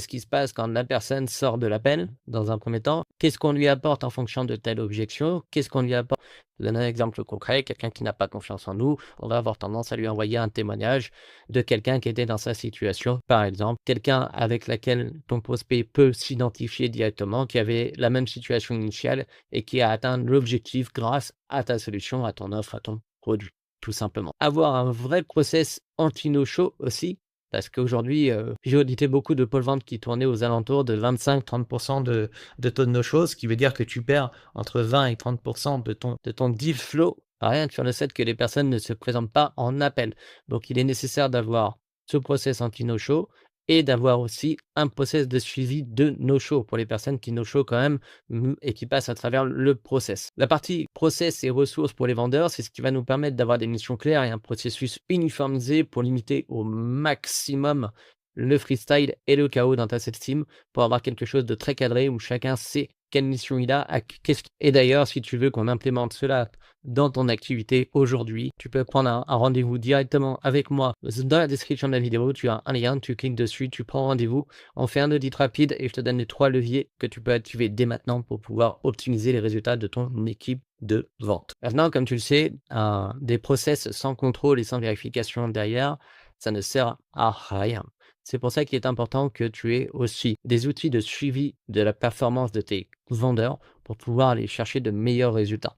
Ce qui se passe quand la personne sort de l'appel, dans un premier temps, qu'est-ce qu'on lui apporte en fonction de telle objection? Qu'est-ce qu'on lui apporte? Je donne un exemple concret, quelqu'un qui n'a pas confiance en nous, on va avoir tendance à lui envoyer un témoignage de quelqu'un qui était dans sa situation, par exemple, quelqu'un avec laquelle ton prospect peut s'identifier directement, qui avait la même situation initiale et qui a atteint l'objectif grâce à ta solution, à ton offre, à ton produit, tout simplement. Avoir un vrai process anti-no-show aussi, parce qu'aujourd'hui, j'ai audité beaucoup de pôles vente qui tournaient aux alentours de 25-30 de taux de no-show, ce qui veut dire que tu perds entre 20 et 30 de ton deal flow, rien que sur le fait que les personnes ne se présentent pas en appel. Donc il est nécessaire d'avoir ce process anti no-show et d'avoir aussi un process de suivi de no-show pour les personnes qui no-show quand même, et qui passent à travers le process. La partie process et ressources pour les vendeurs, c'est ce qui va nous permettre d'avoir des missions claires et un processus uniformisé pour limiter au maximum le freestyle et le chaos dans ta sales team, pour avoir quelque chose de très cadré où chacun sait quelle mission il a, et d'ailleurs, si tu veux qu'on implémente cela dans ton activité aujourd'hui, tu peux prendre un rendez-vous directement avec moi. Dans la description de la vidéo, tu as un lien, tu cliques dessus, tu prends rendez-vous, on fait un audit rapide et je te donne les 3 leviers que tu peux activer dès maintenant pour pouvoir optimiser les résultats de ton équipe de vente. Maintenant, comme tu le sais, des process sans contrôle et sans vérification derrière, ça ne sert à rien. C'est pour ça qu'il est important que tu aies aussi des outils de suivi de la performance de tes vendeurs pour pouvoir aller chercher de meilleurs résultats.